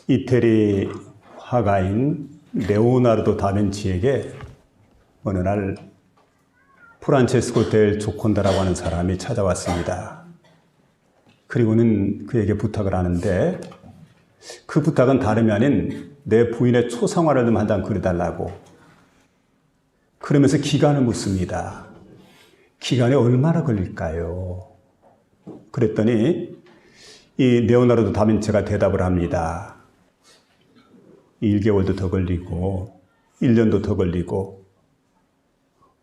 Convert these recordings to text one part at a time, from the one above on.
이태리 화가인 레오나르도 다빈치에게 어느 날 프란체스코 델 조콘다라고 하는 사람이 찾아왔습니다. 그리고는 그에게 부탁을 하는데 그 부탁은 다름이 아닌 내 부인의 초상화를 좀 한 장 그려달라고. 그러면서 기간을 묻습니다. 기간이 얼마나 걸릴까요? 그랬더니 이 레오나르도 다빈치가 대답을 합니다. 1개월도 더 걸리고 1년도 더 걸리고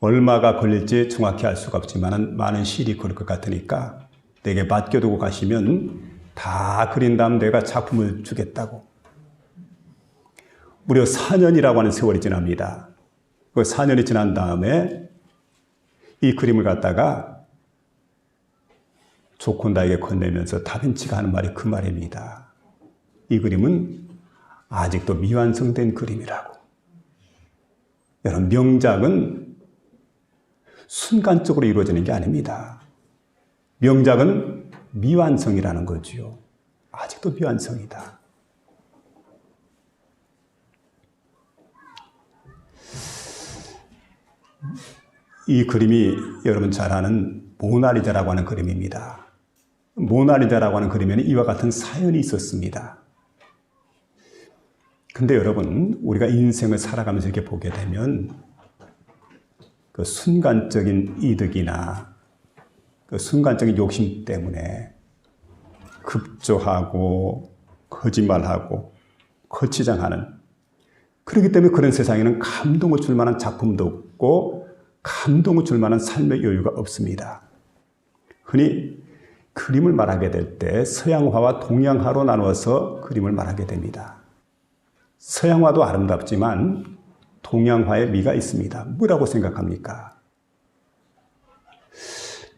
얼마가 걸릴지 정확히 알 수가 없지만 많은 시일이 걸릴 것 같으니까 내게 맡겨두고 가시면 다 그린 다음 내가 작품을 주겠다고. 무려 4년이라고 하는 세월이 지납니다. 그 4년이 지난 다음에 이 그림을 갖다가 조콘다에게 건네면서 다빈치가 하는 말이 그 말입니다. 이 그림은 아직도 미완성된 그림이라고. 여러분, 명작은 순간적으로 이루어지는 게 아닙니다. 명작은 미완성이라는 거지요. 아직도 미완성이다. 이 그림이 여러분 잘 아는 모나리자라고 하는 그림입니다. 모나리자라고 하는 그림에는 이와 같은 사연이 있었습니다. 근데 여러분, 우리가 인생을 살아가면서 이렇게 보게 되면 그 순간적인 이득이나 그 순간적인 욕심 때문에 급조하고 거짓말하고 거치장하는, 그렇기 때문에 그런 세상에는 감동을 줄 만한 작품도 없고 감동을 줄 만한 삶의 여유가 없습니다. 흔히 그림을 말하게 될 때 서양화와 동양화로 나누어서 그림을 말하게 됩니다. 서양화도 아름답지만 동양화의 미가 있습니다. 뭐라고 생각합니까?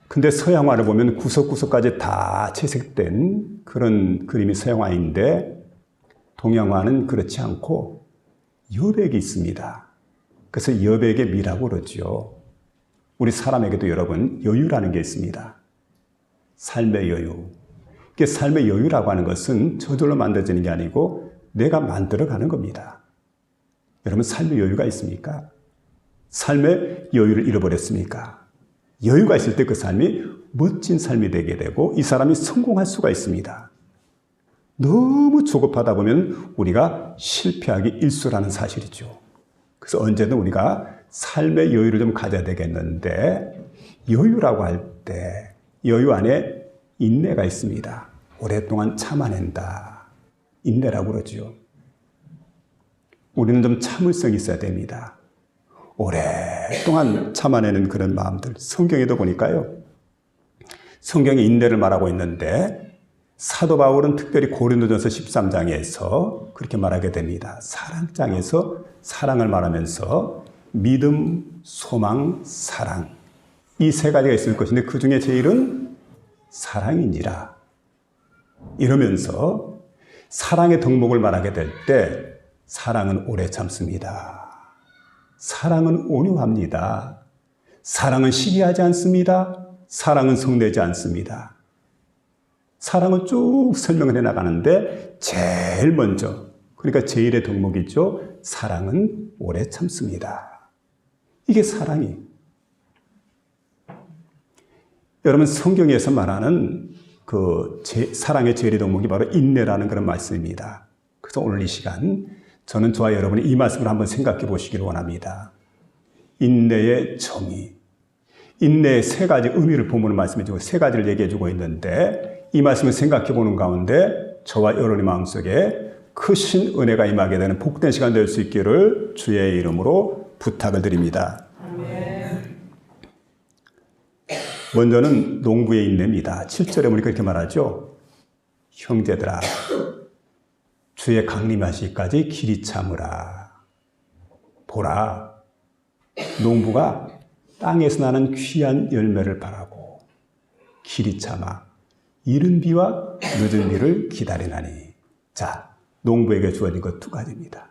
근데 서양화를 보면 구석구석까지 다 채색된 그런 그림이 서양화인데 동양화는 그렇지 않고 여백이 있습니다. 그래서 여백의 미라고 그러죠. 우리 사람에게도 여러분 여유라는 게 있습니다. 삶의 여유. 이게 삶의 여유라고 하는 것은 저절로 만들어지는 게 아니고 내가 만들어가는 겁니다. 여러분, 삶의 여유가 있습니까? 삶의 여유를 잃어버렸습니까? 여유가 있을 때 그 삶이 멋진 삶이 되게 되고 이 사람이 성공할 수가 있습니다. 너무 조급하다 보면 우리가 실패하기 일쑤라는 사실이죠. 그래서 언제든 우리가 삶의 여유를 좀 가져야 되겠는데, 여유라고 할 때 여유 안에 인내가 있습니다. 오랫동안 참아낸다. 인내라고 그러죠. 우리는 좀 참을성이 있어야 됩니다. 오랫동안 참아내는 그런 마음들. 성경에도 보니까요, 성경에 인내를 말하고 있는데 사도 바울은 특별히 고린도전서 13장에서 그렇게 말하게 됩니다. 사랑장에서 사랑을 말하면서 믿음, 소망, 사랑, 이 세 가지가 있을 것인데 그 중에 제일은 사랑이니라. 이러면서 사랑의 덕목을 말하게 될 때 사랑은 오래 참습니다. 사랑은 온유합니다. 사랑은 시기하지 않습니다. 사랑은 성내지 않습니다. 사랑을 쭉 설명을 해나가는데 제일 먼저, 그러니까 제일의 덕목이죠. 사랑은 오래 참습니다. 이게 사랑이. 여러분, 성경에서 말하는 그 사랑의 제일의 덕목이 바로 인내라는 그런 말씀입니다. 그래서 오늘 이 시간 저는 저와 여러분이 이 말씀을 한번 생각해 보시기를 원합니다. 인내의 정의. 인내의 세 가지 의미를 본문을 말씀해 주고 세 가지를 얘기해 주고 있는데 이 말씀을 생각해 보는 가운데 저와 여러분의 마음속에 크신 은혜가 임하게 되는 복된 시간 될 수 있기를 주의 이름으로 부탁을 드립니다. 먼저는 농부의 인내입니다. 7절에 보니까 이렇게 말하죠. 형제들아, 주의 강림하시기까지 길이 참으라. 보라, 농부가 땅에서 나는 귀한 열매를 바라고 길이 참아 이른 비와 늦은 비를 기다리나니. 자, 농부에게 주어진 것 두 가지입니다.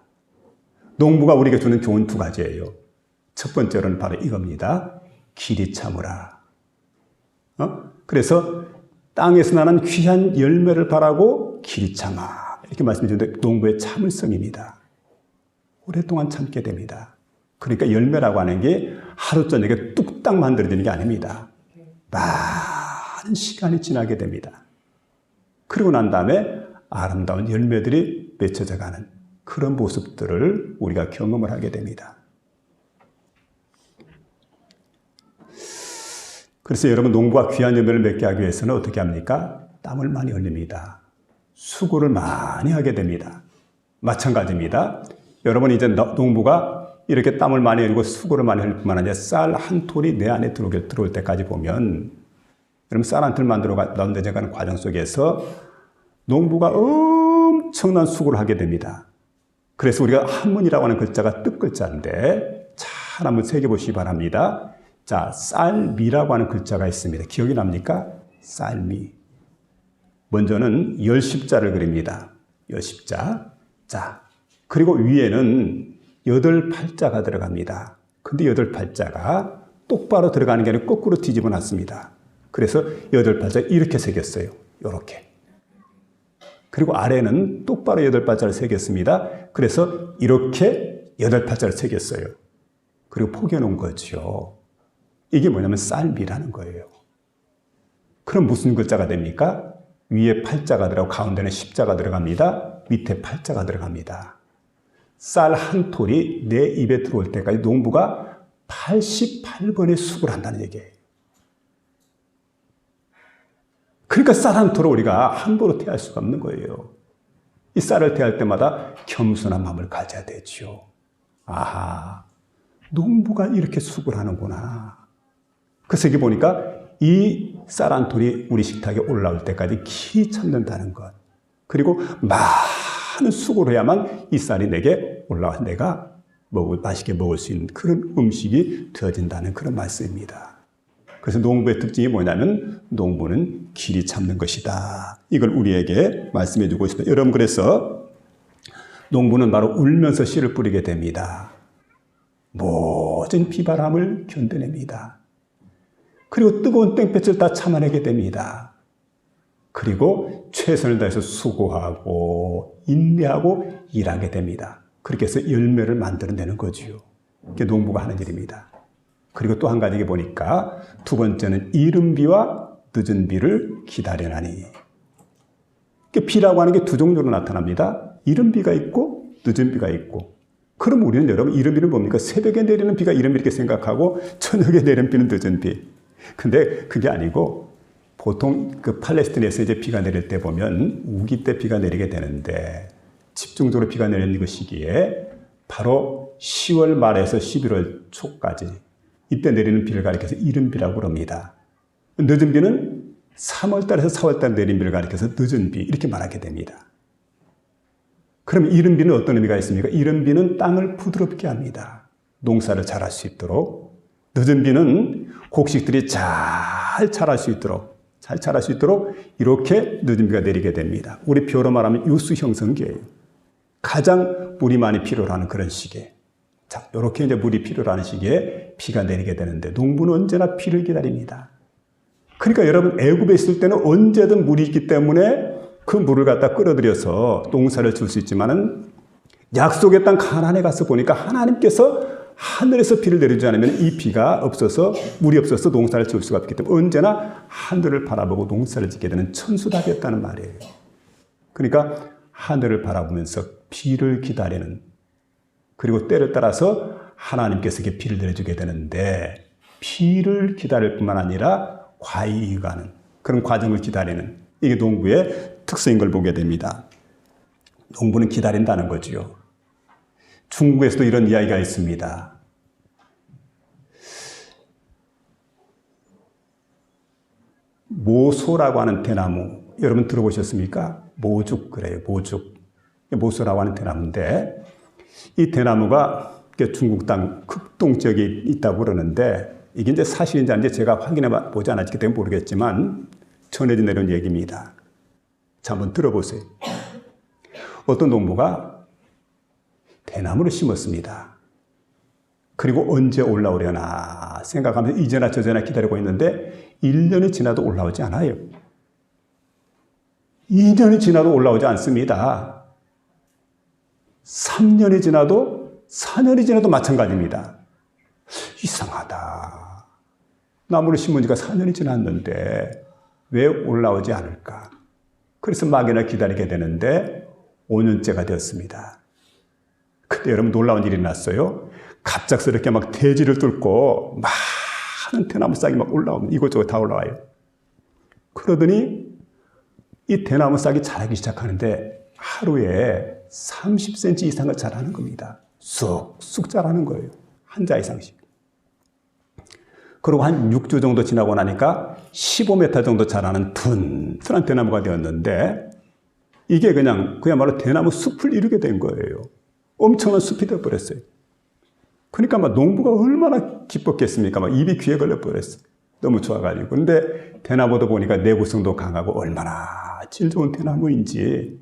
농부가 우리에게 주는 교훈 두 가지예요. 첫 번째로는 바로 이겁니다. 길이 참으라. 그래서 땅에서 나는 귀한 열매를 바라고 길이 참아. 이렇게 말씀해 주는데 농부의 참을성입니다. 오랫동안 참게 됩니다. 그러니까 열매라고 하는 게 하루 저녁에 뚝딱 만들어지는 게 아닙니다. 많은 시간이 지나게 됩니다. 그리고 난 다음에 아름다운 열매들이 맺혀져 가는 그런 모습들을 우리가 경험을 하게 됩니다. 그래서 여러분 농부가 귀한 열매를 맺게 하기 위해서는 어떻게 합니까? 땀을 많이 흘립니다. 수고를 많이 하게 됩니다. 마찬가지입니다. 여러분 이제 농부가 이렇게 땀을 많이 흘리고 수고를 많이 흘릴 뿐만 아니라 쌀 한 톨이 내 안에 들어올 때까지 보면 여러분 쌀 한 톨 만들어 가는 과정 속에서 농부가 엄청난 수고를 하게 됩니다. 그래서 우리가 한문이라고 하는 글자가 뜻글자인데 잘 한번 새겨보시기 바랍니다. 자, 쌀미라고 하는 글자가 있습니다. 기억이 납니까? 쌀미. 먼저는 열십자를 그립니다. 열십자. 자, 그리고 위에는 여덟 팔자가 들어갑니다. 근데 여덟 팔자가 똑바로 들어가는 게 아니라 거꾸로 뒤집어 놨습니다. 그래서 여덟 팔자 이렇게 새겼어요. 이렇게. 그리고 아래는 똑바로 여덟 팔자를 새겼습니다. 그래서 이렇게 여덟 팔자를 새겼어요. 그리고 포개놓은 거죠. 이게 뭐냐면 쌀미라는 거예요. 그럼 무슨 글자가 됩니까? 위에 팔자가 들어가고 가운데는 십자가 들어갑니다. 밑에 팔자가 들어갑니다. 쌀 한 톨이 내 입에 들어올 때까지 농부가 88번의 수고를 한다는 얘기예요. 그러니까 쌀 한 톨을 우리가 함부로 태할 수가 없는 거예요. 이 쌀을 태할 때마다 겸손한 마음을 가져야 되죠. 아하, 농부가 이렇게 수고를 하는구나. 그래서 여기 보니까 이 쌀 한 톨이 우리 식탁에 올라올 때까지 키 참는다는 것. 그리고 많은 수고를 해야만 이 쌀이 내게 올라와 내가 맛있게 먹을 수 있는 그런 음식이 되어진다는 그런 말씀입니다. 그래서 농부의 특징이 뭐냐면 농부는 길이 참는 것이다. 이걸 우리에게 말씀해 주고 있습니다. 여러분 그래서 농부는 바로 울면서 씨를 뿌리게 됩니다. 모든 비바람을 견뎌냅니다. 그리고 뜨거운 땡볕을 다 참아내게 됩니다. 그리고 최선을 다해서 수고하고 인내하고 일하게 됩니다. 그렇게 해서 열매를 만들어내는 거지요. 그게 농부가 하는 일입니다. 그리고 또 한 가지 보니까 두 번째는 이른 비와 늦은 비를 기다리나니. 비라고 하는 게 두 종류로 나타납니다. 이른 비가 있고 늦은 비가 있고. 그럼 우리는 여러분 이른 비는 뭡니까? 새벽에 내리는 비가 이른 비 이렇게 생각하고 저녁에 내리는 비는 늦은 비. 근데 그게 아니고 보통 그 팔레스틴에서 이제 비가 내릴 때 보면 우기 때 비가 내리게 되는데 집중적으로 비가 내리는 그 시기에 바로 10월 말에서 11월 초까지 이때 내리는 비를 가리켜서 이른 비라고 그럽니다. 늦은 비는 3월 달에서 4월 달 내린 비를 가리켜서 늦은 비 이렇게 말하게 됩니다. 그럼 이른 비는 어떤 의미가 있습니까? 이른 비는 땅을 부드럽게 합니다. 농사를 잘할 수 있도록. 늦은 비는 곡식들이 잘 자랄 수 있도록 이렇게 늦은 비가 내리게 됩니다. 우리 표로 말하면 유수 형성기예요. 가장 물이 많이 필요로 하는 그런 시기에. 자, 이렇게 이제 물이 필요로 하는 시기에 비가 내리게 되는데 농부는 언제나 비를 기다립니다. 그러니까 여러분 애굽에 있을 때는 언제든 물이 있기 때문에 그 물을 갖다 끌어들여서 농사를 줄 수 있지만은 약속의 땅 가나안에 가서 보니까 하나님께서 하늘에서 비를 내리지 않으면 이 비가 없어서 물이 없어서 농사를 지을 수가 없기 때문에 언제나 하늘을 바라보고 농사를 짓게 되는 천수답이었다는 말이에요. 그러니까 하늘을 바라보면서 비를 기다리는 그리고 때를 따라서 하나님께서 이렇게 비를 내려주게 되는데 비를 기다릴 뿐만 아니라 과일가는 그런 과정을 기다리는 이게 농부의 특성인 걸 보게 됩니다. 농부는 기다린다는 거지요. 중국에서도 이런 이야기가 있습니다. 모소라고 하는 대나무 여러분 들어보셨습니까? 모죽 그래요. 모소라고 하는 대나무인데 이 대나무가 중국 땅 극동 지역에 있다고 그러는데 이게 이제 사실인지 아닌지 제가 확인해 보지 않았기 때문에 모르겠지만 전해진 내려온 얘기입니다. 자, 한번 들어보세요. 어떤 농부가 대나무를 심었습니다. 그리고 언제 올라오려나 생각하면서 이제나 저제나 기다리고 있는데 1년이 지나도 올라오지 않아요. 2년이 지나도 올라오지 않습니다. 3년이 지나도 4년이 지나도 마찬가지입니다. 이상하다. 나무를 심은 지가 4년이 지났는데 왜 올라오지 않을까? 그래서 막연히 기다리게 되는데 5년째가 되었습니다. 그때 여러분 놀라운 일이 났어요. 갑작스럽게 막 대지를 뚫고 많은 대나무 싹이 막 올라오면 이곳저곳 다 올라와요. 그러더니 이 대나무 싹이 자라기 시작하는데 하루에 30cm 이상을 자라는 겁니다. 쑥쑥 자라는 거예요. 한 자 이상씩. 그리고 한 6주 정도 지나고 나니까 15m 정도 자라는 튼튼한 대나무가 되었는데 이게 그야말로 대나무 숲을 이루게 된 거예요. 엄청난 숲이 되어버렸어요. 그러니까 막 농부가 얼마나 기뻤겠습니까? 막 입이 귀에 걸려버렸어요. 너무 좋아가지고. 근데 대나무도 보니까 내구성도 강하고 얼마나 질 좋은 대나무인지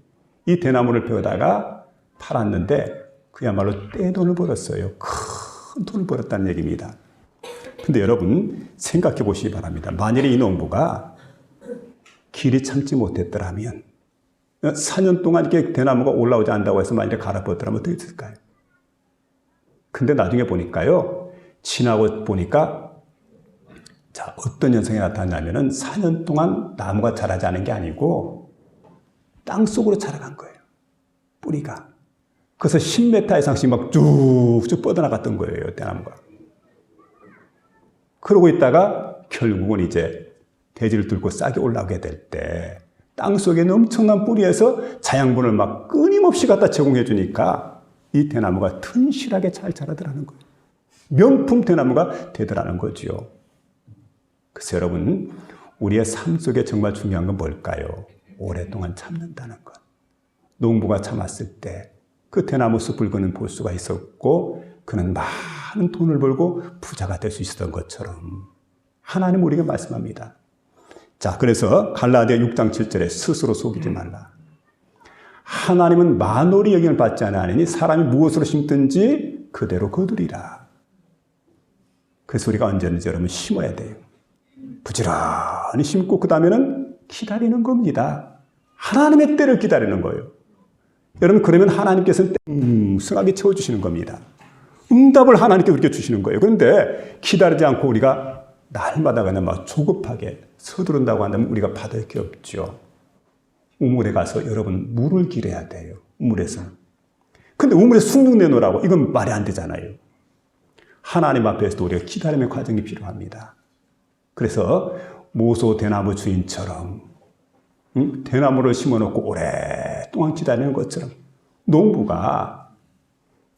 이 대나무를 베어다가 팔았는데 그야말로 떼돈을 벌었어요. 큰 돈을 벌었다는 얘기입니다. 근데 여러분 생각해 보시기 바랍니다. 만일에 이 농부가 길이 참지 못했더라면 4년 동안 이렇게 대나무가 올라오지 않는다고 해서 만일에 갈아엎었더라면 어떻게 됐을까요? 근데 나중에 보니까요. 지나고 보니까 자, 어떤 현상이 나타나냐면은 4년 동안 나무가 자라지 않은 게 아니고 땅속으로 자라간 거예요. 뿌리가. 그래서 10m 이상씩 막 쭉쭉 뻗어나갔던 거예요. 대나무가. 그러고 있다가 결국은 이제 대지를 뚫고 싹이 올라오게 될 때 땅속에 있는 엄청난 뿌리에서 자양분을 막 끊임없이 갖다 제공해 주니까 이 대나무가 튼실하게 잘 자라더라는 거예요. 명품 대나무가 되더라는 거죠. 그래서 여러분 우리의 삶 속에 정말 중요한 건 뭘까요? 오랫동안 참는다는 것. 농부가 참았을 때 그 대나무 숲을 그는 볼 수가 있었고 그는 많은 돈을 벌고 부자가 될 수 있었던 것처럼 하나님 우리에게 말씀합니다. 자, 그래서 갈라디아 6장 7절에 스스로 속이지 말라. 하나님은 만홀히 영향을 받지 않으니 사람이 무엇으로 심든지 그대로 거두리라. 그래서 우리가 언제든지 여러분 심어야 돼요. 부지런히 심고 그 다음에는 기다리는 겁니다. 하나님의 때를 기다리는 거예요. 여러분 그러면 하나님께서는 승하게 채워주시는 겁니다. 응답을 하나님께 우리에게 주시는 거예요. 그런데 기다리지 않고 우리가 날마다 그냥 막 조급하게 서두른다고 한다면 우리가 받을 게 없죠. 우물에 가서 여러분 물을 기려야 돼요. 우물에서는. 근데 우물에 숭늉 내놓으라고 이건 말이 안 되잖아요. 하나님 앞에서도 우리가 기다림의 과정이 필요합니다. 그래서 모소 대나무 주인처럼 대나무를 심어놓고 오랫동안 기다리는 것처럼 농부가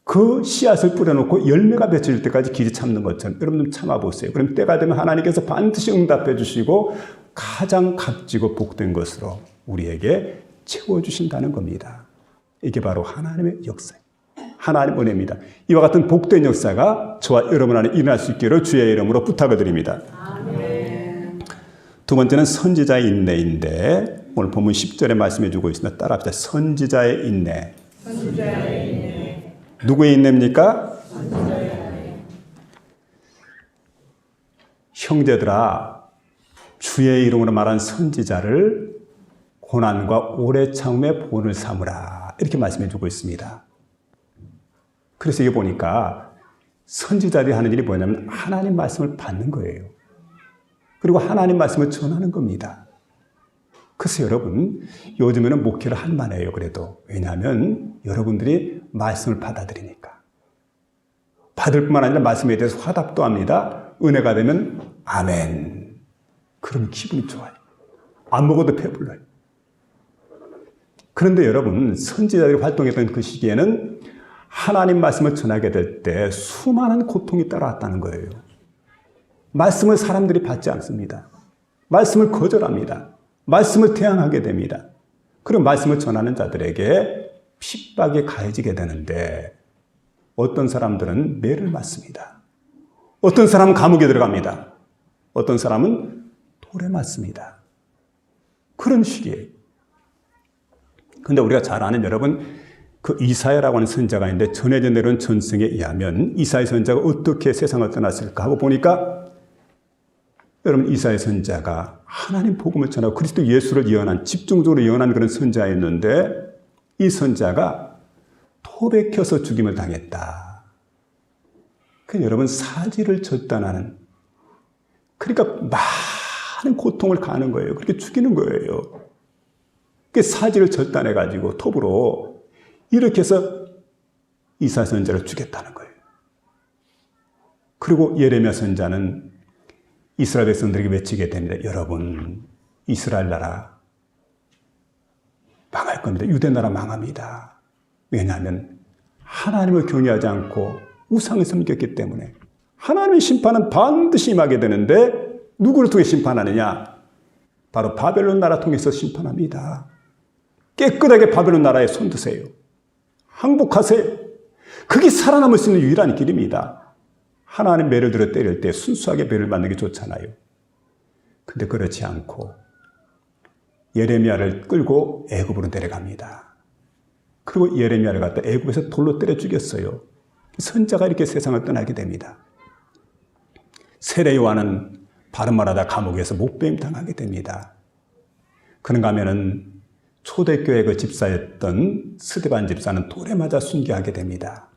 그 씨앗을 뿌려놓고 열매가 맺힐 때까지 길이 참는 것처럼 여러분 좀 참아보세요. 그럼 때가 되면 하나님께서 반드시 응답해 주시고 가장 값지고 복된 것으로 우리에게 채워주신다는 겁니다. 이게 바로 하나님의 역사예요. 하나님 은혜입니다. 이와 같은 복된 역사가 저와 여러분 안에 일어날 수 있기를 주의 이름으로 부탁을 드립니다. 아멘. 두 번째는 선지자의 인내인데 오늘 본문 10절에 말씀해 주고 있습니다. 따라합시다. 선지자의 인내. 선지자의 인내. 누구의 인내입니까? 선지자의 인내. 형제들아, 주의 이름으로 말한 선지자를 고난과 오래 참음의 본을 삼으라. 이렇게 말씀해 주고 있습니다. 그래서 이게 보니까 선지자들이 하는 일이 뭐냐면 하나님 말씀을 받는 거예요. 그리고 하나님 말씀을 전하는 겁니다. 그래서 여러분 요즘에는 목회를 할 만해요. 그래도 왜냐하면 여러분들이 말씀을 받아들이니까. 받을 뿐만 아니라 말씀에 대해서 화답도 합니다. 은혜가 되면 아멘. 그러면 기분이 좋아요. 안 먹어도 배불러요. 그런데 여러분 선지자들이 활동했던 그 시기에는 하나님 말씀을 전하게 될 때 수많은 고통이 따라왔다는 거예요. 말씀을 사람들이 받지 않습니다. 말씀을 거절합니다. 말씀을 태양하게 됩니다. 그리고 말씀을 전하는 자들에게 핍박이 가해지게 되는데 어떤 사람들은 매를 맞습니다. 어떤 사람은 감옥에 들어갑니다. 어떤 사람은 돌에 맞습니다. 그런 시기예요. 그런데 우리가 잘 아는 여러분 그 이사야라고 하는 선지자가 있는데 전해져 내려온 전승에 의하면 이사야 선지자가 어떻게 세상을 떠났을까 하고 보니까 여러분, 이사야 선지자가 하나님 복음을 전하고 그리스도 예수를 예언한, 집중적으로 예언한 그런 선지자였는데 이 선지자가 토백혀서 죽임을 당했다. 여러분, 사지를 절단하는, 그러니까 많은 고통을 가하는 거예요. 그렇게 죽이는 거예요. 사지를 절단해가지고 톱으로 이렇게 해서 이사야 선지자를 죽였다는 거예요. 그리고 예레미야 선지자는 이스라엘 백성들에게 외치게 됩니다. 여러분, 이스라엘 나라 망할 겁니다. 유대 나라 망합니다. 왜냐하면 하나님을 경외하지 않고 우상을 섬겼기 때문에 하나님의 심판은 반드시 임하게 되는데 누구를 통해 심판하느냐? 바로 바벨론 나라 통해서 심판합니다. 깨끗하게 바벨론 나라에 손드세요. 항복하세요. 그게 살아남을 수 있는 유일한 길입니다. 하나님 매를 들어 때릴 때 순수하게 매를 맞는 게 좋잖아요. 근데 그렇지 않고 예레미야를 끌고 애굽으로 데려갑니다. 그리고 예레미야를 갖다 애굽에서 돌로 때려 죽였어요. 선자가 이렇게 세상을 떠나게 됩니다. 세례 요한은 바른 말하다 감옥에서 목배임 당하게 됩니다. 그런가 하면은 초대교회 그 집사였던 스데반 집사는 돌에 맞아 순교하게 됩니다.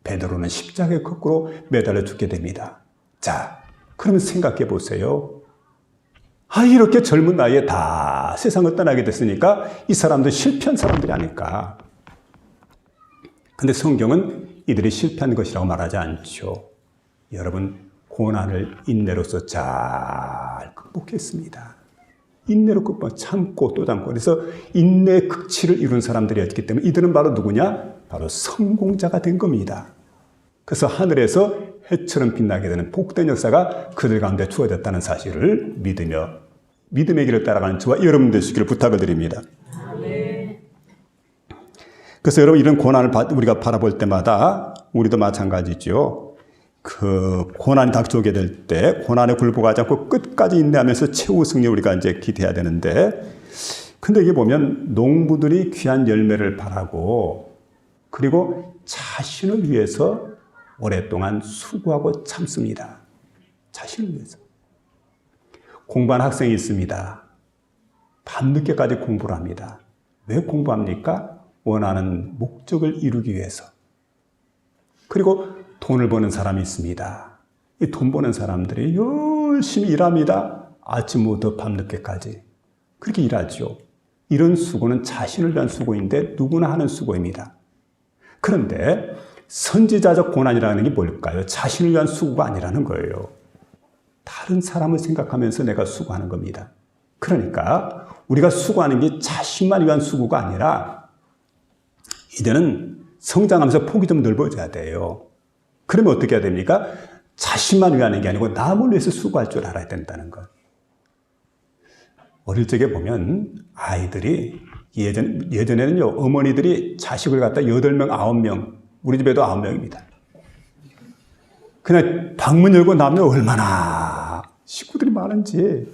베드로는 십자가에 거꾸로 매달려 죽게 됩니다. 자, 그러면 생각해 보세요. 이렇게 젊은 나이에 다 세상을 떠나게 됐으니까 이 사람들 실패한 사람들이 아닐까. 근데 성경은 이들이 실패한 것이라고 말하지 않죠. 여러분, 고난을 인내로서 잘 극복했습니다. 인내로 극복, 참고 또 참고. 그래서 인내의 극치를 이룬 사람들이었기 때문에 이들은 바로 누구냐? 바로 성공자가 된 겁니다. 그래서 하늘에서 해처럼 빛나게 되는 복된 역사가 그들 가운데 주어졌다는 사실을 믿으며 믿음의 길을 따라가는 저와 여러분 되시기를 부탁을 드립니다. 그래서 여러분, 이런 고난을 우리가 바라볼 때마다 우리도 마찬가지죠. 그 고난이 닥쳐오게 될 때 고난에 굴복하지 않고 끝까지 인내하면서 최후 승리 우리가 이제 기대해야 되는데, 근데 이게 보면 농부들이 귀한 열매를 바라고 그리고 자신을 위해서 오랫동안 수고하고 참습니다. 자신을 위해서. 공부하는 학생이 있습니다. 밤늦게까지 공부를 합니다. 왜 공부합니까? 원하는 목적을 이루기 위해서. 그리고 돈을 버는 사람이 있습니다. 이 돈 버는 사람들이 열심히 일합니다. 아침부터 밤늦게까지. 그렇게 일하죠. 이런 수고는 자신을 위한 수고인데 누구나 하는 수고입니다. 그런데 선지자적 고난이라는 게 뭘까요? 자신을 위한 수고가 아니라는 거예요. 다른 사람을 생각하면서 내가 수고하는 겁니다. 그러니까 우리가 수고하는 게 자신만 위한 수고가 아니라 이제는 성장하면서 폭이 좀 넓어져야 돼요. 그러면 어떻게 해야 됩니까? 자신만 위하는 게 아니고 남을 위해서 수고할 줄 알아야 된다는 것. 어릴 적에 보면 아이들이 예전에는요, 어머니들이 자식을 갖다 8명, 9명, 우리 집에도 9명입니다. 그냥 방문 열고 나면 얼마나 식구들이 많은지.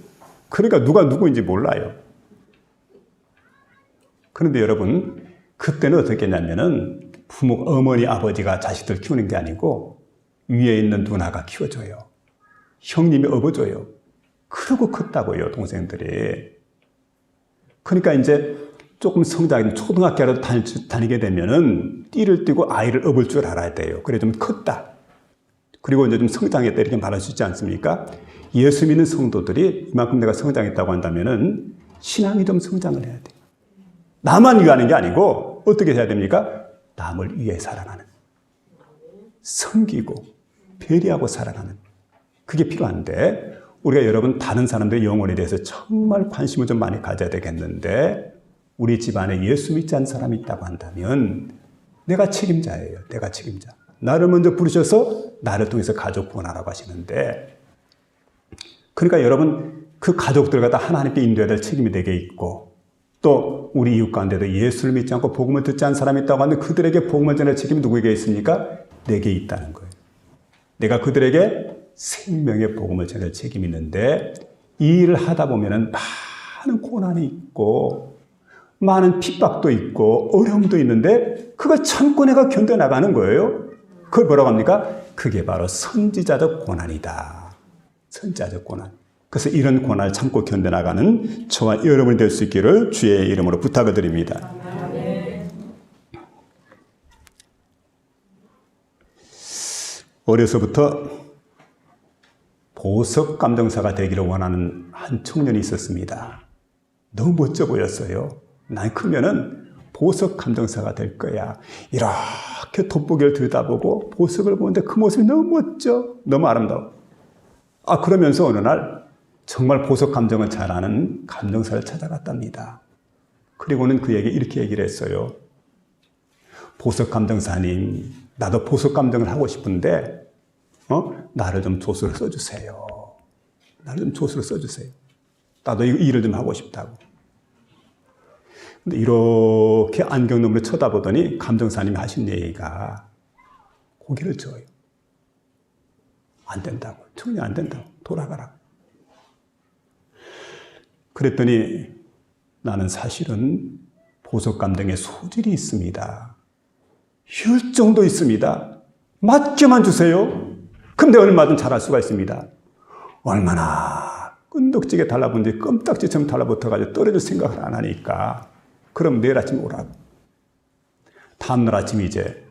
그러니까 누가 누구인지 몰라요. 그런데 여러분, 그때는 어떻게 했냐면은 부모, 어머니, 아버지가 자식들 키우는 게 아니고 위에 있는 누나가 키워줘요. 형님이 업어줘요. 그러고 컸다고요, 동생들이. 그러니까 이제 조금 성장이 초등학교라도 다니게 되면은 띠를 띠고 아이를 업을 줄 알아야 돼요. 그래 좀 컸다. 그리고 이제 좀 성장했다 이렇게 말할 수 있지 않습니까? 예수 믿는 성도들이 이만큼 내가 성장했다고 한다면은 신앙이 좀 성장을 해야 돼요. 나만 위하는 게 아니고 어떻게 해야 됩니까? 남을 위해 살아가는, 섬기고 배려하고 살아가는, 그게 필요한데 우리가 여러분 다른 사람들의 영혼에 대해서 정말 관심을 좀 많이 가져야 되겠는데, 우리 집안에 예수 믿지 않는 사람이 있다고 한다면 내가 책임자예요. 내가 책임자. 나를 먼저 부르셔서 나를 통해서 가족 구원하라고 하시는데, 그러니까 여러분 그 가족들 갖다 하나님께 인도해야 될 책임이 내게 있고, 또 우리 이웃 가운데도 예수를 믿지 않고 복음을 듣지 않은 사람이 있다고 하는데 그들에게 복음을 전할 책임이 누구에게 있습니까? 내게 있다는 거예요. 내가 그들에게 생명의 복음을 전할 책임이 있는데, 이 일을 하다 보면은 많은 고난이 있고 많은 핍박도 있고 어려움도 있는데 그걸 참고 내가 견뎌나가는 거예요. 그걸 뭐라고 합니까? 그게 바로 선지자적 고난이다. 선지자적 고난. 그래서 이런 고난을 참고 견뎌나가는 저와 여러분이 될 수 있기를 주의 이름으로 부탁을 드립니다. 어려서부터 보석 감정사가 되기를 원하는 한 청년이 있었습니다. 너무 멋져 보였어요. 난 크면은 보석 감정사가 될 거야. 이렇게 돋보기를 들여다보고 보석을 보는데 그 모습이 너무 멋져. 너무 아름다워. 그러면서 어느 날 정말 보석 감정을 잘 아는 감정사를 찾아갔답니다. 그리고는 그에게 이렇게 얘기를 했어요. 보석 감정사님, 나도 보석 감정을 하고 싶은데 나를 좀 조수로 써주세요. 나를 좀 조수로 써주세요. 나도 이 일을 좀 하고 싶다고. 근데 이렇게 안경너머로 쳐다보더니 감정사님이 하신 얘기가 고개를 저어요. 안 된다고. 전혀 안 된다고. 돌아가라고. 그랬더니 나는 사실은 보석 감정에 소질이 있습니다. 혈정도 있습니다. 맡겨만 주세요. 근데 얼마든 잘할 수가 있습니다. 얼마나 끈덕지게 달라붙는지 껌딱지처럼 달라붙어가지고 떨어질 생각을 안 하니까 그럼 내일 아침 오라고. 다음날 아침 이제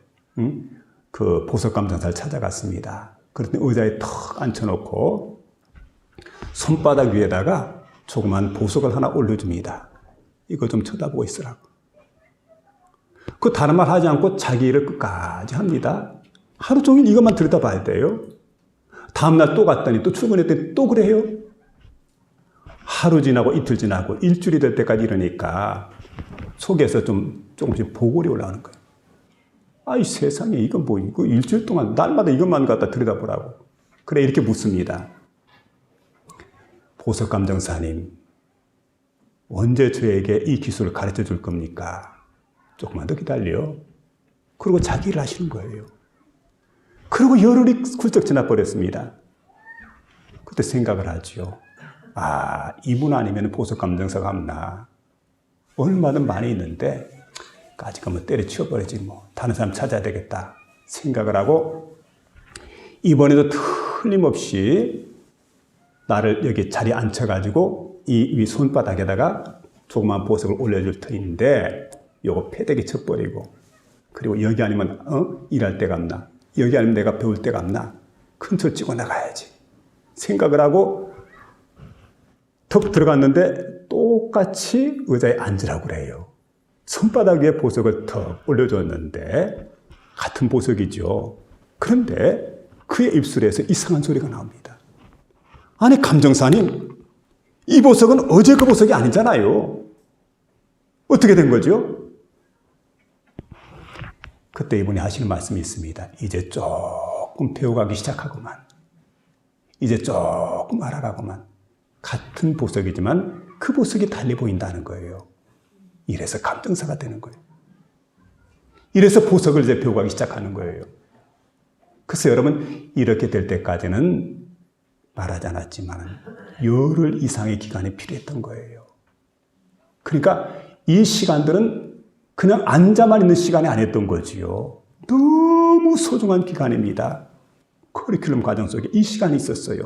그 보석 감정사를 찾아갔습니다. 그랬더니 의자에 턱 앉혀놓고 손바닥 위에다가 조그만 보석을 하나 올려줍니다. 이거 좀 쳐다보고 있으라고. 그 다른 말 하지 않고 자기 일을 끝까지 합니다. 하루 종일 이것만 들여다봐야 돼요. 다음날 또 갔더니 또 출근했더니 또 그래요. 하루 지나고 이틀 지나고 일주일이 될 때까지 이러니까 속에서 조금씩 보골이 올라오는 거예요. 아이 세상에 이건 뭐 이거 일주일 동안 날마다 이것만 갖다 들여다보라고. 그래 이렇게 묻습니다. 보석 감정사님, 언제 저에게 이 기술을 가르쳐 줄 겁니까? 조금만 더 기다려. 그리고 자기 일을 하시는 거예요. 그리고 열흘이 훌쩍 지나버렸습니다. 그때 생각을 하죠. 이분 아니면 보석 감정사가 없나. 얼마든 많이 있는데 아직 한번 때려치워버리지 뭐. 다른 사람 찾아야 되겠다 생각을 하고 이번에도 틀림없이 나를 여기 자리에 앉혀가지고 이 위 손바닥에다가 조그만 보석을 올려줄 터인데 요거 패대기 쳐버리고 그리고 여기 아니면 일할 데가 없나. 여기 아니면 내가 배울 데가 없나. 큰 소리 치고 나가야지 생각을 하고 턱 들어갔는데 똑같이 의자에 앉으라고 그래요. 손바닥 위에 보석을 턱 올려줬는데 같은 보석이죠. 그런데 그의 입술에서 이상한 소리가 나옵니다. 아니 감정사님, 이 보석은 어제 그 보석이 아니잖아요. 어떻게 된 거죠? 그때 이분이 하시는 말씀이 있습니다. 이제 조금 배워가기 시작하고만. 이제 조금 알아가고만. 같은 보석이지만 그 보석이 달리 보인다는 거예요. 이래서 감정사가 되는 거예요. 이래서 보석을 이제 배워가기 시작하는 거예요. 그래서 여러분 이렇게 될 때까지는 말하지 않았지만 열흘 이상의 기간이 필요했던 거예요. 그러니까 이 시간들은 그냥 앉아만 있는 시간이 아니었던 거지요. 너무 소중한 기간입니다. 커리큘럼 과정 속에 이 시간이 있었어요.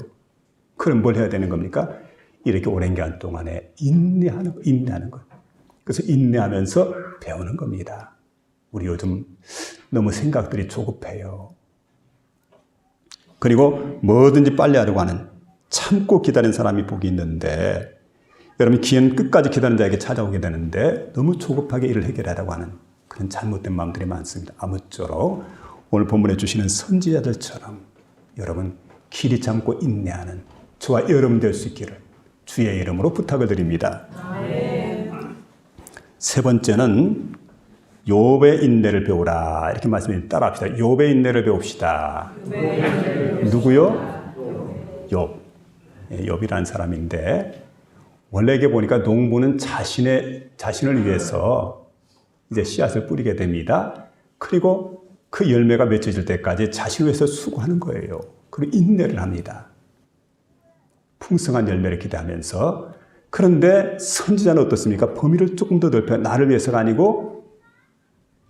그럼 뭘 해야 되는 겁니까? 이렇게 오랜 기간 동안에 인내하는 것. 그래서 인내하면서 배우는 겁니다. 우리 요즘 너무 생각들이 조급해요. 그리고 뭐든지 빨리 하려고 하는 참고 기다린 사람이 복이 있는데 여러분 기회는 끝까지 기다린 자에게 찾아오게 되는데 너무 조급하게 일을 해결하려고 하는 그런 잘못된 마음들이 많습니다. 아무쪼록 오늘 본문에 주시는 선지자들처럼 여러분 길이 참고 인내하는 저와 여러분 될 수 있기를 주의 이름으로 부탁을 드립니다. 세 번째는 욥의 인내를 배우라 이렇게 말씀드립니다. 따라합시다. 욥의 인내를 배웁시다. 누구요? 욥. 욥이라는 사람인데 원래 이게 보니까 농부는 자신을 위해서 이제 씨앗을 뿌리게 됩니다. 그리고 그 열매가 맺혀질 때까지 자신을 위해서 수고하는 거예요. 그리고 인내를 합니다. 풍성한 열매를 기대하면서. 그런데 선지자는 어떻습니까? 범위를 조금 더 넓혀 나를 위해서가 아니고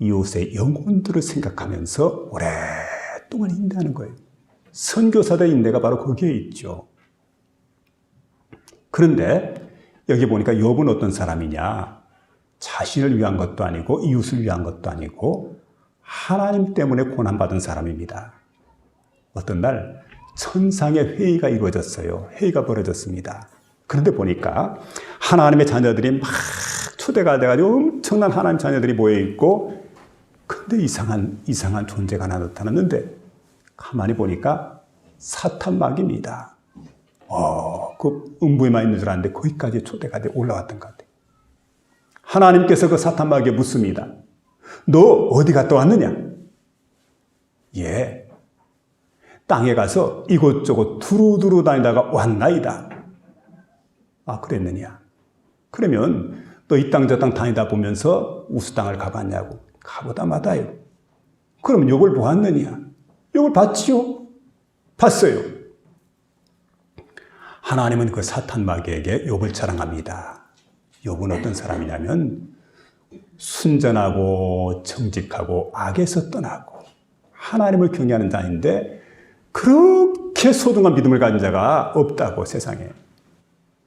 이웃의 영혼들을 생각하면서 오랫동안 인내하는 거예요. 선교사들의 인내가 바로 거기에 있죠. 그런데 여기 보니까 욥은 어떤 사람이냐? 자신을 위한 것도 아니고 이웃을 위한 것도 아니고 하나님 때문에 고난받은 사람입니다. 어떤 날 천상의 회의가 이루어졌어요. 회의가 벌어졌습니다. 그런데 보니까 하나님의 자녀들이 막 초대가 돼가지고 엄청난 하나님 자녀들이 모여있고, 근데 이상한 존재가 하나 나타났는데 가만히 보니까 사탄마귀입니다. 그 음부에만 있는 줄 알았는데 거기까지 초대가 돼 올라왔던 것 같아요. 하나님께서 그 사탄마귀에 묻습니다. 너 어디 갔다 왔느냐? 예, 땅에 가서 이곳저곳 두루두루 다니다가 왔나이다. 아, 그랬느냐? 그러면 너 이 땅 저 땅 다니다 보면서 우스 땅을 가봤냐고. 가보다 마다요. 그럼 욕을 보았느냐? 욕을 봤지요? 봤어요. 하나님은 그 사탄마귀에게 욥을 자랑합니다. 욥은 어떤 사람이냐면 순전하고 정직하고 악에서 떠나고 하나님을 경외하는 자인데 그렇게 소중한 믿음을 가진 자가 없다고, 세상에.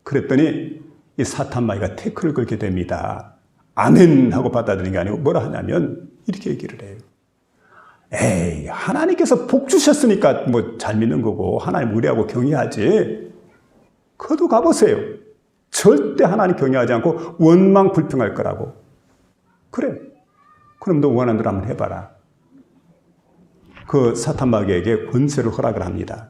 그랬더니 이 사탄마귀가 태클을 걸게 됩니다. 아멘 하고 받아들이는 게 아니고 뭐라 하냐면 이렇게 얘기를 해요. 에이, 하나님께서 복 주셨으니까 뭐 잘 믿는 거고 하나님 의뢰하고 경외하지. 그도 가보세요. 절대 하나님 경외하지 않고 원망 불평할 거라고. 그래, 그럼 너 원하는 대로 한번 해봐라. 그 사탄마귀에게 권세를 허락을 합니다.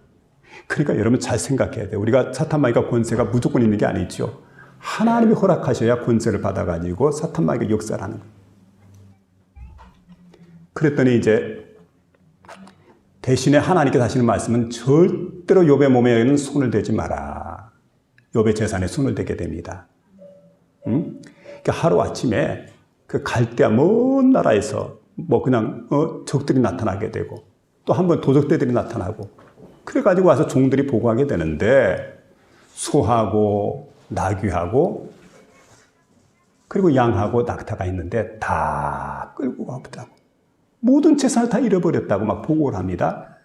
그러니까 여러분 잘 생각해야 돼요. 우리가 사탄마귀가 권세가 무조건 있는 게 아니죠. 하나님이 허락하셔야 권세를 받아가지고 사탄마귀가 역사를 하는 거예요. 그랬더니 이제 대신에 하나님께서 하시는 말씀은 절대로 욥의 몸에는 손을 대지 마라. 욥의 재산에 손을 대게 됩니다. 그러니까 하루아침에 그 갈대아 먼 나라에서 뭐 그냥 적들이 나타나게 되고 또 한 번 도적대들이 나타나고 그래가지고 와서 종들이 보고하게 되는데 소하고 나귀하고 그리고 양하고 낙타가 있는데 다 끌고 가보자고. 모든 재산을 다 잃어버렸다고 막 보고를 합니다.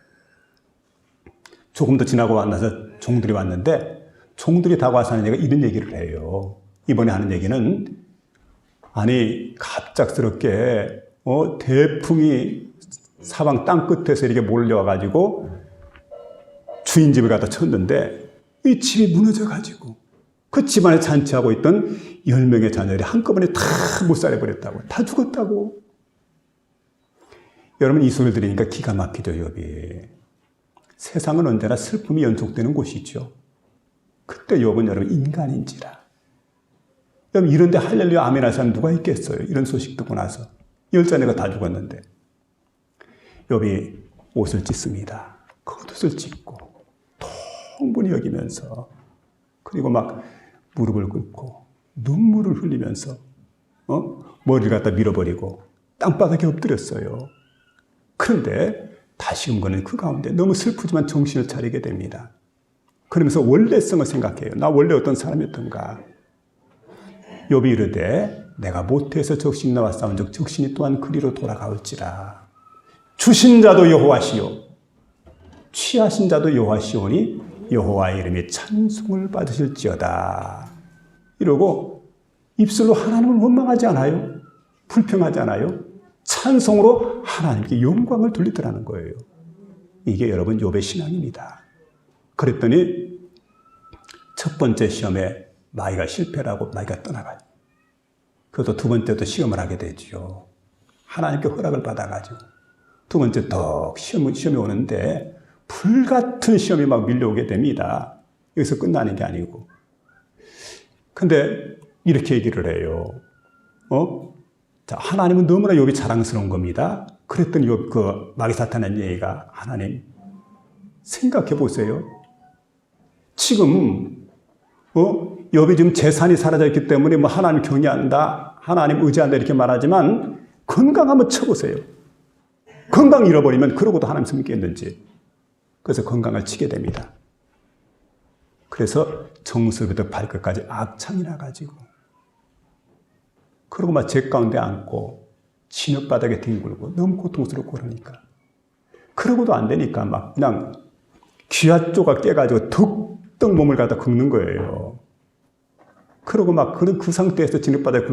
조금 더 지나고 만나서 종들이 왔는데 종들이 다가와서 하는 얘기가 이런 얘기를 해요. 이번에 하는 얘기는 아니 갑작스럽게 대풍이 사방 땅 끝에서 이렇게 몰려와가지고 주인 집을 갖다 쳤는데 이 집이 무너져가지고 그 집안에 잔치하고 있던 10명의 자녀들이 한꺼번에 다 못살해버렸다고. 다 죽었다고. 여러분 이 소리를 들으니까 기가 막히죠. 욥이. 세상은 언제나 슬픔이 연속되는 곳이죠. 그때 욥은 여러분 인간인지라. 여러분 이런 데 할렐루야 아멘 할 사람 누가 있겠어요. 이런 소식 듣고 나서 10자녀가 다 죽었는데. 욥이 옷을 찢습니다. 겉옷을 찢고 통분히 여기면서 그리고 막 무릎을 꿇고 눈물을 흘리면서 머리를 갖다 밀어버리고 땅바닥에 엎드렸어요. 그런데 다시금 그는 그 가운데 너무 슬프지만 정신을 차리게 됩니다. 그러면서 원래성을 생각해요. 나 원래 어떤 사람이었던가. 욥이 이르되 내가 모태에서 적신이 나와 싸운 적 적신이 또한 그리로 돌아가올지라. 주신 자도 여호와시요 취하신 자도 여호와시오니 여호와의 이름이 찬송을 받으실지어다. 이러고 입술로 하나님을 원망하지 않아요. 불평하지 않아요. 찬송으로 하나님께 영광을 돌리더라는 거예요. 이게 여러분 욥의 신앙입니다. 그랬더니 첫 번째 시험에 마귀가 실패를 하고 마귀가 떠나가요. 그것도 두 번째도 시험을 하게 되죠. 하나님께 허락을 받아가지고 두 번째 더 시험이 오는데 불같은 시험이 막 밀려오게 됩니다. 여기서 끝나는 게 아니고. 근데 이렇게 얘기를 해요. 자, 하나님은 너무나 욥이 자랑스러운 겁니다. 그랬더니 욥 그 마귀 사탄의 얘기가 하나님 생각해 보세요. 지금 욥이 지금 재산이 사라졌기 때문에 뭐 하나님 경외한다, 하나님 의지한다 이렇게 말하지만 건강 한번 쳐보세요. 건강 잃어버리면 그러고도 하나님 섬기겠는지. 그래서 건강을 치게 됩니다. 그래서 정수부터 발끝까지 악창이 나가지고 그러고 막 제 가운데 앉고 진흙바닥에 뒹굴고 너무 고통스럽고 그러니까 그러고도 안 되니까 막 그냥 귀하 조각 깨가지고 덕덕 몸을 갖다 긁는 거예요. 그러고 막 그 상태에서 진흙바닥에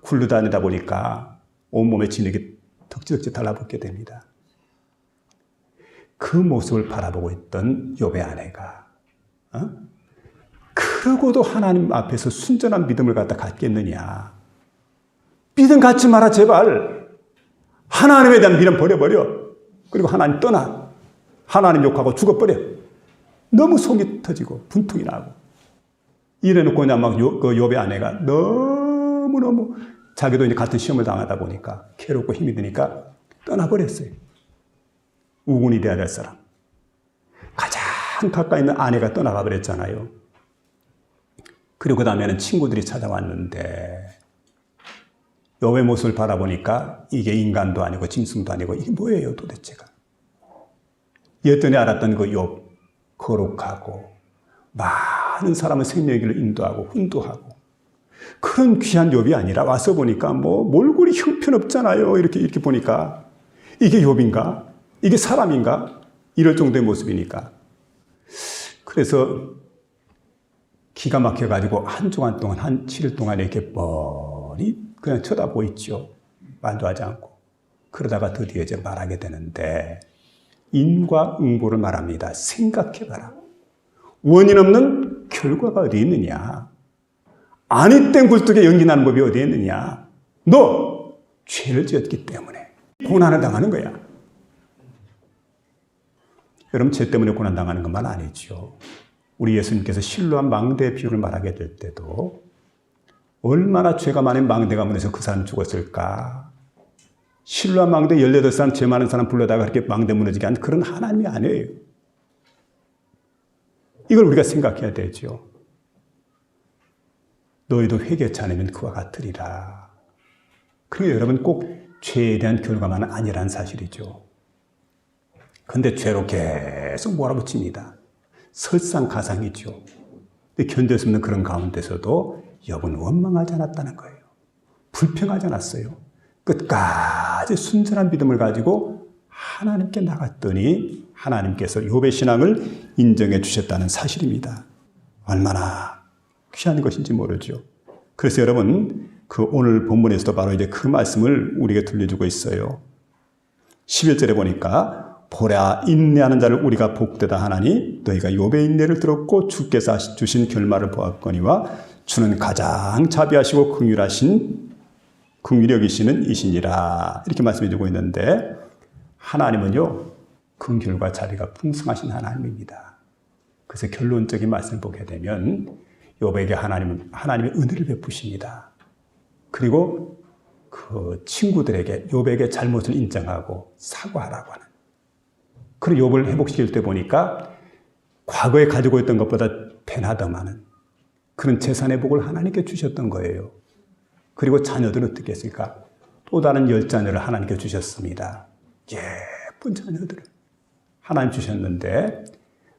굴러다니다 보니까 온몸에 진흙이 덕지덕지 달라붙게 됩니다. 그 모습을 바라보고 있던 욥의 아내가 그러고도 하나님 앞에서 순전한 믿음을 갖다 갖겠느냐. 믿음 갖지 마라 제발. 하나님에 대한 미련 버려버려. 그리고 하나님 떠나. 하나님 욕하고 죽어버려. 너무 속이 터지고 분통이 나고 이래놓고 그냥 막 욥의 아내가 너무너무 자기도 이제 같은 시험을 당하다 보니까 괴롭고 힘이 드니까 떠나버렸어요. 우군이 돼야 될 사람. 가장 가까이 있는 아내가 떠나가 버렸잖아요. 그리고 그 다음에는 친구들이 찾아왔는데 욥의 모습을 바라보니까 이게 인간도 아니고 짐승도 아니고 이게 뭐예요 도대체가. 예전에 알았던 그 욥 거룩하고 많은 사람의 생명의 길을 인도하고 훈도하고 그런 귀한 욥이 아니라 와서 보니까 뭐 몰골이 형편없잖아요. 이렇게 보니까 이게 욥인가? 이게 사람인가? 이럴 정도의 모습이니까. 그래서 기가 막혀가지고 한 주간 동안 한 7일 동안 이렇게 뻔히 그냥 쳐다보고 있죠. 말도 하지 않고. 그러다가 드디어 이제 말하게 되는데 인과응보를 말합니다. 생각해봐라. 원인 없는 결과가 어디 있느냐? 아니 땐 굴뚝에 연기 나는 법이 어디 있느냐? 너 죄를 지었기 때문에 고난을 당하는 거야. 여러분 죄 때문에 고난당하는 것만 아니죠. 우리 예수님께서 실로암 망대의 비유를 말하게 될 때도 얼마나 죄가 많은 망대가 무너져서 그 사람 죽었을까. 실로암 망대 18사람 죄 많은 사람 불러다가 그렇게 망대 무너지게 한 그런 하나님이 아니에요. 이걸 우리가 생각해야 되죠. 너희도 회개치 않으면 그와 같으리라. 그러니까 여러분 꼭 죄에 대한 결과만은 아니라는 사실이죠. 그런데 죄로 계속 몰아붙입니다. 설상가상이죠. 근데 견딜 수 없는 그런 가운데서도 욥은 원망하지 않았다는 거예요. 불평하지 않았어요. 끝까지 순전한 믿음을 가지고 하나님께 나갔더니 하나님께서 욥의 신앙을 인정해 주셨다는 사실입니다. 얼마나 귀한 것인지 모르죠. 그래서 여러분 그 오늘 본문에서도 바로 이제 그 말씀을 우리에게 들려주고 있어요. 11절에 보니까 보라 인내하는 자를 우리가 복되다 하나니 너희가 욥의 인내를 들었고 주께서 주신 결말을 보았거니와 주는 가장 자비하시고 긍휼히 여기시는 이시니라. 이렇게 말씀해 주고 있는데 하나님은요 긍휼과 자비가 풍성하신 하나님입니다. 그래서 결론적인 말씀을 보게 되면 욥에게 하나님의 은혜를 베푸십니다. 그리고 그 친구들에게 욥에게 잘못을 인정하고 사과하라고 하는. 그리고 욥을 회복시킬 때 보니까 과거에 가지고 있던 것보다 배나더 그런 재산의 복을 하나님께 주셨던 거예요. 그리고 자녀들은 어떻게 했을까? 또 다른 10자녀를 하나님께 주셨습니다. 예쁜 자녀들을 하나님 주셨는데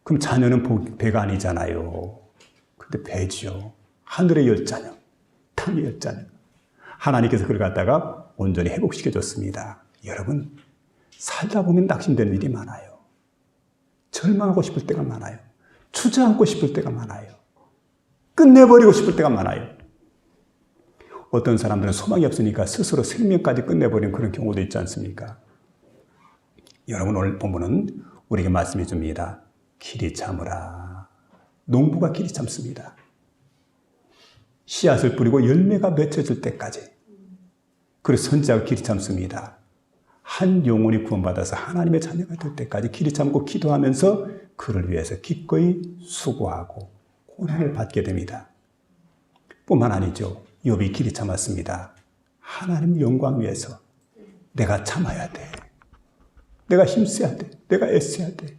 그럼 자녀는 배가 아니잖아요. 근데 배지요. 하늘의 10자녀, 땅의 10자녀. 하나님께서 그걸 갖다가 온전히 회복시켜줬습니다. 여러분 살다 보면 낙심되는 일이 많아요. 절망하고 싶을 때가 많아요. 주저앉고 싶을 때가 많아요. 끝내버리고 싶을 때가 많아요. 어떤 사람들은 소망이 없으니까 스스로 생명까지 끝내버리는 그런 경우도 있지 않습니까? 여러분 오늘 본문은 우리에게 말씀해 줍니다. 길이 참으라. 농부가 길이 참습니다. 씨앗을 뿌리고 열매가 맺혀질 때까지. 그리고 선지자가 길이 참습니다. 한 영혼이 구원받아서 하나님의 자녀가 될 때까지 길이 참고 기도하면서 그를 위해서 기꺼이 수고하고 고난을 받게 됩니다. 뿐만 아니죠. 욥이 길이 참았습니다. 하나님 영광 위해서 내가 참아야 돼. 내가 힘써야 돼. 내가 애써야 돼.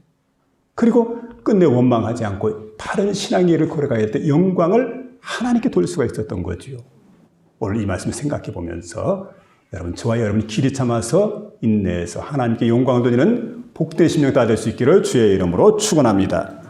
그리고 끝내 원망하지 않고 바른 신앙의 길을 걸어가야 할 때 영광을 하나님께 돌릴 수가 있었던 거죠. 오늘 이 말씀을 생각해 보면서 여러분 저와 여러분이 길이 참아서 인내해서 하나님께 영광을 돌리는 복된 심령 다 될 수 있기를 주의 이름으로 축원합니다.